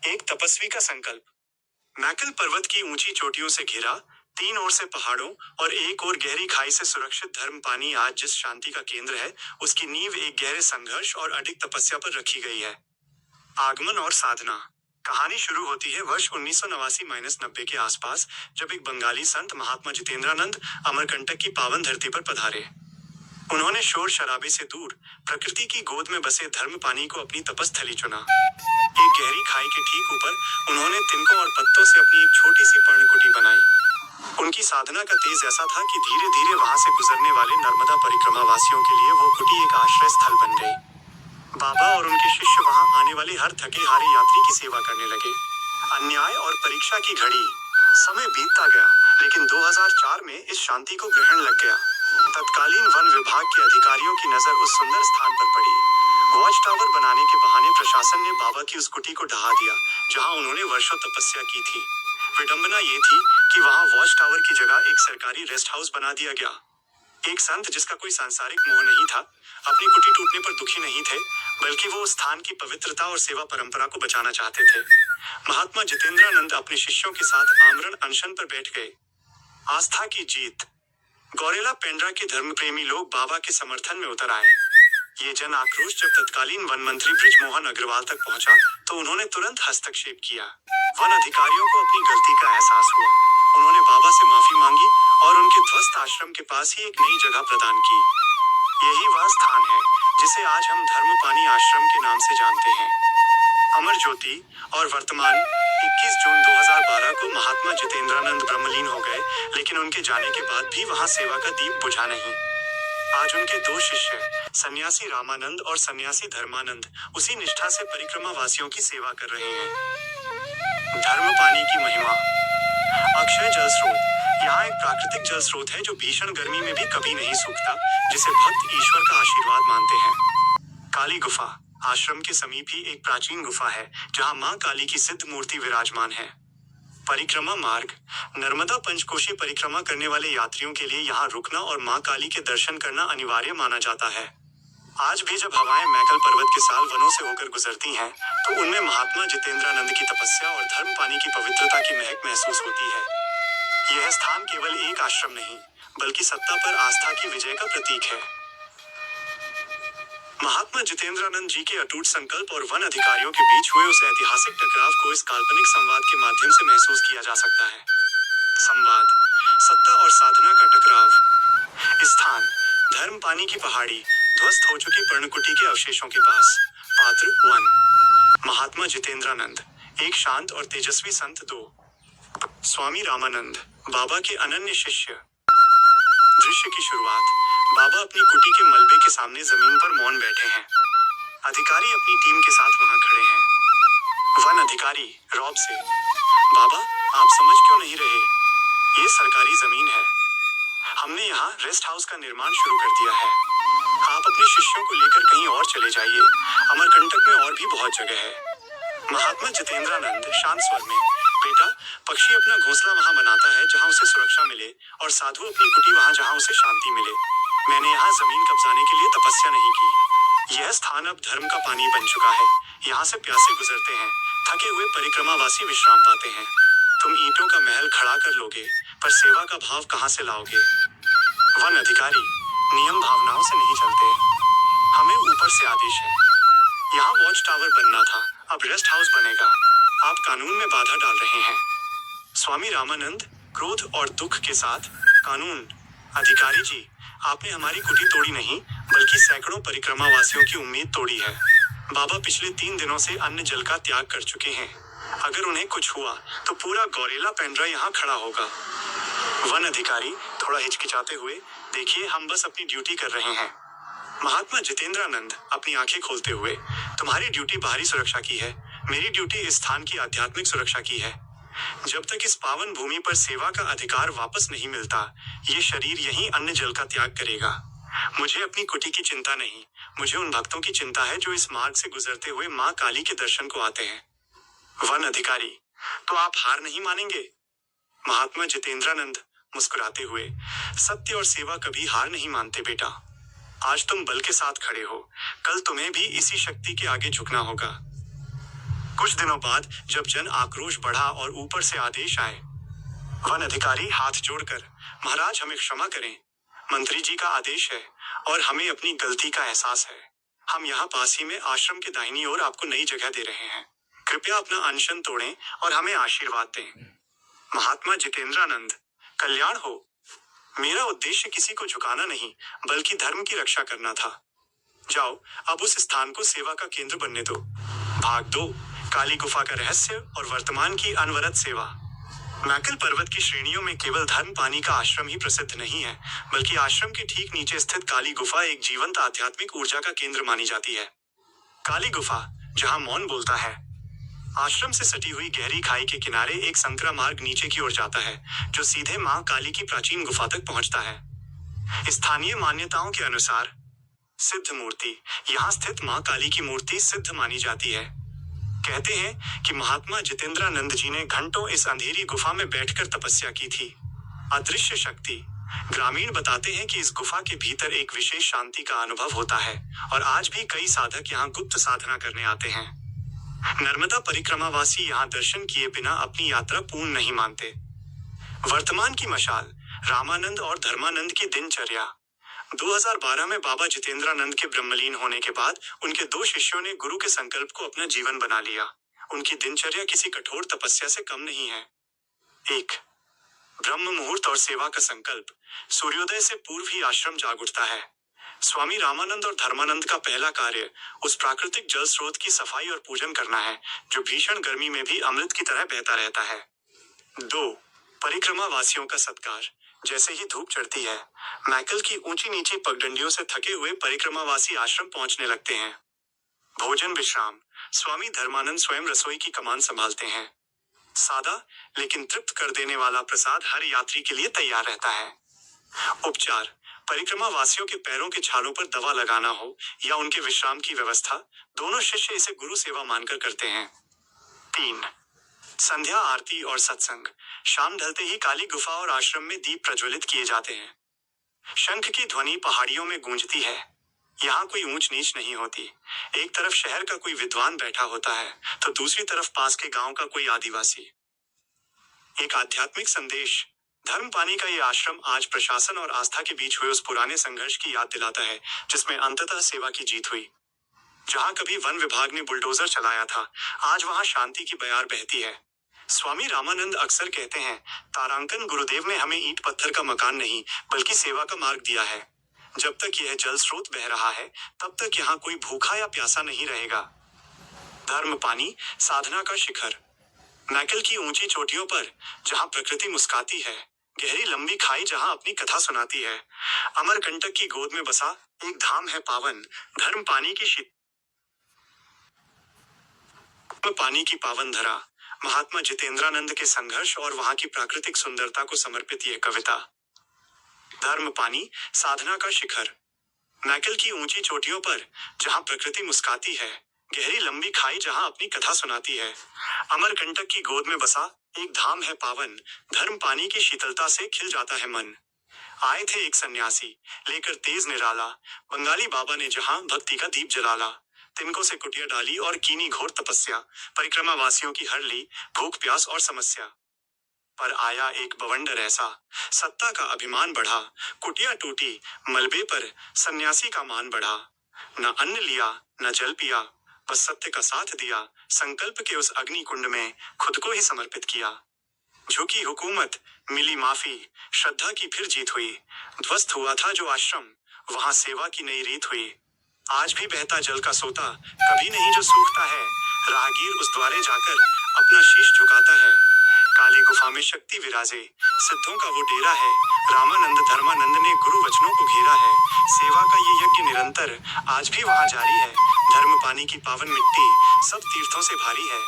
एक तपस्वी का संकल्प। मैकल पर्वत की ऊंची चोटियों से घिरा, तीन ओर से पहाड़ों और एक और गहरी खाई से सुरक्षित धर्म पानी आज जिस शांति का केंद्र है, उसकी नींव एक गहरे संघर्ष और अडिग तपस्या पर रखी गई है। आगमन और साधना। कहानी शुरू होती है वर्ष 1989-90 के आसपास, जब एक बंगाली संत महात्मा जितेंद्रानंद अमरकंटक की पावन धरती पर पधारे। उन्होंने शोर शराबे से दूर प्रकृति की गोद में बसे धर्म पानी को अपनी तपस्थली चुना। एक गहरी खाई के ठीक ऊपर उन्होंने तिनकों और पत्तों से अपनी एक छोटी सी पर्णकुटी बनाई। उनकी साधना का तेज ऐसा था कि धीरे धीरे वहां से गुजरने वाले नर्मदा परिक्रमा वासियों के लिए वो कुटी एक आश्रय स्थल बन गई। बाबा और उनके शिष्य वहां आने वाले हर थके हारे यात्री की सेवा करने लगे। अन्याय और परीक्षा की घड़ी। समय बीतता गया, लेकिन 2004 में इस शांति को ग्रहण लग गया। तत्कालीन वन विभाग के अधिकारियों की नजर उस सुंदर स्थान पर पड़ी। वॉच टावर बनाने के बहाने प्रशासन ने बाबा की उस कुटी को ढहा दिया, जहां उन्होंने वर्षों तपस्या की थी। विडंबना ये थी कि वहां वॉच टावर की जगह एक सरकारी रेस्ट हाउस बना दिया गया। एक संत जिसका कोई सांसारिक मोह नहीं था, अपनी कुटी टूटने पर दुखी नहीं थे, बल्कि वो उस स्थान की पवित्रता और सेवा परंपरा को बचाना चाहते थे। महात्मा जितेंद्रानंद अपने शिष्यों के साथ आमरण अनशन पर बैठ गए। आस्था की जीत। गौरेला पेंड्रा के धर्मप्रेमी लोग बाबा के समर्थन में उतर आए। ये जन आक्रोश जब तत्कालीन वन मंत्री बृजमोहन अग्रवाल तक पहुंचा, तो उन्होंने तुरंत हस्तक्षेप किया। वन अधिकारियों को अपनी गलती का एहसास हुआ। उन्होंने बाबा से माफी मांगी और उनके ध्वस्त आश्रम के पास ही एक नई जगह प्रदान की। यही वह स्थान है जिसे आज हम धर्म पानी आश्रम के नाम से जानते हैं। अमर ज्योति। और वर्तमान 21 जून 2012 को महात्मा जितेंद्रानंद ब्रह्मलीन हो गए, लेकिन उनके जाने के बाद भी वहां सेवा का दीप बुझा नहीं। आज उनके दो शिष्य, सन्यासी रामानंद और सन्यासी धर्मानंद, उसी निष्ठा से परिक्रमा वासियों की सेवा कर रहे हैं। धर्म पानी की महिमा। अक्षय जल स्रोत। यहाँ एक प्राकृतिक जल स्रोत है जो भीषण गर्मी में भी कभी नहीं सूखता, जिसे भक्त ईश्वर का आशीर्वाद मानते हैं। काली गुफा। आश्रम के समीप ही एक प्राचीन गुफा है, जहाँ मां काली की सिद्ध मूर्ति विराजमान है। परिक्रमा मार्ग। नर्मदा पंचकोशी परिक्रमा करने वाले यात्रियों के लिए यहाँ रुकना और मां काली के दर्शन करना अनिवार्य माना जाता है। आज भी जब हवाएं मैकल पर्वत के साल वनों से होकर गुजरती हैं, तो उनमें महात्मा जितेंद्रानंद की तपस्या और धर्म पानी की पवित्रता की महक महसूस होती है। यह स्थान केवल एक आश्रम नहीं, बल्कि सत्ता पर आस्था की विजय का प्रतीक है। महात्मा जितेंद्रानंद जी के अटूट संकल्प और वन अधिकारियों के बीच हुए उस ऐतिहासिक टकराव को इस काल्पनिक संवाद के माध्यम से महसूस किया जा सकता है। संवाद। सत्ता और साधना का टकराव। स्थान। धर्म पानी की पहाड़ी, ध्वस्त हो चुकी पर्णकुटी के अवशेषों के पास। पात्र 1। महात्मा जितेंद्रानंद, एक शांत और तेजस्वी संत। 2। स्वामी रामानंद, बाबा के अनन्य शिष्य। दृश्य की शुरुआत। बाबा अपनी कुटी के मलबे के सामने जमीन पर मौन बैठे हैं। अधिकारी अपनी टीम के साथ वहां खड़े हैं। वन अधिकारी रौब से, बाबा, आप समझ क्यों नहीं रहे? ये सरकारी जमीन है। हमने यहाँ रेस्ट हाउस का निर्माण शुरू कर दिया है। आप अपने शिष्यों को लेकर कहीं और चले जाइए। अमरकंटक में और भी बहुत जगह है। महात्मा जितेंद्रानंद शांत स्वर में, बेटा, पक्षी अपना घोंसला वहां बनाता है जहां उसे सुरक्षा मिले, और साधु अपनी कुटी वहां जहां उसे शांति मिले। मैंने यहाँ जमीन कब्जाने के लिए तपस्या नहीं की। यह स्थान अब धर्म का पानी बन चुका है। यहाँ से प्यासे गुजरते हैं, थके हुए परिक्रमावासी विश्राम पाते हैं। तुम ईंटों का महल खड़ा कर लोगे, पर सेवा का भाव कहाँ से लाओगे? वन अधिकारी, नियम भावनाओं से नहीं चलते, हमें ऊपर से आदेश है। यहाँ वॉच टावर बनना था, अब रेस्ट हाउस बनेगा। आप कानून में बाधा डाल रहे हैं। स्वामी रामानंद, क्रोध और दुख के साथ, कानून? अधिकारी जी, आपने हमारी कुटी तोड़ी नहीं, बल्कि सैकड़ों परिक्रमा वासियों की उम्मीद तोड़ी है। बाबा पिछले 3 दिनों से अन्न जल का त्याग कर चुके हैं। अगर उन्हें कुछ हुआ, तो पूरा गौरेला पेंड्रा यहाँ खड़ा होगा। वन अधिकारी थोड़ा हिचकिचाते हुए, देखिए, हम बस अपनी ड्यूटी कर रहे हैं। महात्मा जितेंद्रानंद अपनी आंखें खोलते हुए, तुम्हारी ड्यूटी बाहरी सुरक्षा की है, मेरी ड्यूटी इस स्थान की आध्यात्मिक सुरक्षा की है। जब तक इस पावन भूमि पर सेवा का अधिकार वापस नहीं मिलता, ये शरीर यहीं अन्न जल का त्याग करेगा। मुझे अपनी कुटी की चिंता नहीं, मुझे उन भक्तों की चिंता है जो इस मार्ग से गुजरते हुए मां काली के दर्शन को आते हैं। वन अधिकारी, तो आप हार नहीं मानेंगे? महात्मा जितेंद्रानंद मुस्कुराते हुए, सत्य और सेवा कभी हार नहीं मानते बेटा। आज तुम बल के साथ खड़े हो, कल तुम्हें भी इसी शक्ति के आगे झुकना होगा। कुछ दिनों बाद जब जन आक्रोश बढ़ा और ऊपर से आदेश आए, वन अधिकारी हाथ जोड़कर, महाराज हमें क्षमा करें, मंत्री जी का आदेश है और हमें अपनी गलती का एहसास है। हम यहाँ पास ही में आश्रम के दाहिनी ओर आपको नई जगह दे रहे हैं। कृपया अपना अनशन तोड़ें और हमें आशीर्वाद दें। महात्मा जितेंद्रानंद, कल्याण हो। मेरा उद्देश्य किसी को झुकाना नहीं, बल्कि धर्म की रक्षा करना था। जाओ, अब उस स्थान को सेवा का केंद्र बनने दो। भाग 2, काली गुफा का रहस्य और वर्तमान की अनवरत सेवा। मैकल पर्वत की श्रेणियों में केवल धर्म पानी का आश्रम ही प्रसिद्ध नहीं है, बल्कि आश्रम के ठीक नीचे स्थित काली गुफा एक जीवंत आध्यात्मिक ऊर्जा का केंद्र मानी जाती है। काली गुफा, जहां मौन बोलता है। आश्रम से सटी हुई गहरी खाई के किनारे एक संकरा मार्ग नीचे की ओर जाता है, जो सीधे मां काली की प्राचीन गुफा तक पहुंचता है। स्थानीय मान्यताओं के अनुसार सिद्ध मूर्ति, यहाँ स्थित मां काली की मूर्ति सिद्ध मानी जाती है। कहते हैं कि महात्मा जितेंद्रानंद जी ने घंटों इस अंधेरी गुफा में बैठकर तपस्या की थी। अदृश्य शक्ति। ग्रामीण बताते हैं कि इस गुफा के भीतर एक विशेष शांति का अनुभव होता है और आज भी कई साधक यहाँ गुप्त साधना करने आते हैं। नर्मदा परिक्रमावासी यहाँ दर्शन किए बिना अपनी यात्रा पूर्ण नहीं मानते। वर्तमान की मशाल। रामानंद और धर्मानंद की दिनचर्या। 2012 में बाबा जितेंद्रानंद के ब्रह्मलीन होने के बाद उनके 2 शिष्यों ने गुरु के संकल्प को अपना जीवन बना लिया। उनकी दिनचर्या किसी कठोर तपस्या से कम नहीं है। 1. ब्रह्म मुहूर्त और सेवा का संकल्प। सूर्योदय से पूर्व ही आश्रम जाग उठता है। स्वामी रामानंद और धर्मानंद का पहला कार्य उस प्राकृतिक जल स्रोत की सफाई और पूजन करना है, जो भीषण गर्मी में भी अमृत की तरह बहता रहता है। 2. परिक्रमा वासियों का सत्कार। जैसे ही धूप चढ़ती है, मैकल की ऊंची नीची पगडंडियों से थके हुए परिक्रमावासी आश्रम पहुंचने लगते हैं। भोजन विश्राम। स्वामी धर्मानंद स्वयं रसोई की कमान संभालते हैं। सादा लेकिन तृप्त कर देने वाला प्रसाद हर यात्री के लिए तैयार रहता है। उपचार। परिक्रमा वासियों के पैरों के छालों पर दवा लगाना हो या उनके विश्राम की व्यवस्था, दोनों शिष्य इसे गुरु सेवा मानकर करते हैं। 3. संध्या आरती और सत्संग। शाम ढलते ही काली गुफा और आश्रम में दीप प्रज्वलित किए जाते हैं। शंख की ध्वनि पहाड़ियों में गूंजती है। यहाँ कोई ऊंच नीच नहीं होती। एक तरफ शहर का कोई विद्वान बैठा होता है, तो दूसरी तरफ पास के गांव का कोई आदिवासी। एक आध्यात्मिक संदेश। धर्म पानी का ये आश्रम आज प्रशासन और आस्था के बीच हुए उस पुराने संघर्ष की याद दिलाता है, जिसमें अंततः सेवा की जीत हुई। जहां कभी वन विभाग ने बुलडोजर चलाया था, आज वहां शांति की बयार बहती है। स्वामी रामानंद अक्सर कहते हैं, तारांकन गुरुदेव ने हमें ईंट पत्थर का मकान नहीं, बल्कि सेवा का मार्ग दिया है। जब तक यह जल स्रोत बह रहा है, तब तक यहाँ कोई भूखा या प्यासा नहीं रहेगा। धर्म पानी, साधना का शिखर। मैकल की ऊंची चोटियों पर, जहां प्रकृति मुस्काती है, गहरी लंबी खाई जहां अपनी कथा सुनाती है, अमरकंटक की गोद में बसा एक धाम है पावन, धर्म पानी की पानी की पावन धरा। महात्मा जितेंद्रानंद के संघर्ष और वहां की प्राकृतिक सुंदरता को समर्पित यह कविता। धर्म पानी, साधना का शिखर। मैकल की ऊंची चोटियों पर, जहां प्रकृति मुस्काती है, गहरी लंबी खाई जहां अपनी कथा सुनाती है, अमरकंटक की गोद में बसा एक धाम है पावन, धर्म पानी की शीतलता से खिल जाता है मन। आए थे एक सन्यासी, लेकर तेज निराला, बंगाली बाबा ने जहां भक्ति का दीप जलाला। तिनकों से कुटिया डाली और कीनी घोर तपस्या, परिक्रमा वासियों की हर ली भूख प्यास और समस्या। पर आया एक बवंडर ऐसा, सत्ता का अभिमान बढ़ा, कुटिया टूटी, मलबे पर सन्यासी का मान बढ़ा। न अन्न लिया, न जल पिया, बस सत्य का साथ दिया, संकल्प के उस अग्नि कुंड में खुद को ही समर्पित किया। झुकी हुकूमत, मिली माफी, श्रद्धा की फिर जीत हुई। ध्वस्त हुआ था जो आश्रम, वहां सेवा की नई रीत हुई। आज भी बहता जल का सोता, कभी नहीं जो सूखता है, राहगीर उस द्वारे जाकर अपना शीश झुकाता है। काली गुफा में शक्ति विराजे, सिद्धों का वो डेरा है, रामानंद धर्मानंद ने गुरु वचनों को घेरा है। सेवा का ये यज्ञ निरंतर आज भी वहां जारी है। धर्म पानी की पावन मिट्टी सब तीर्थों से भारी है।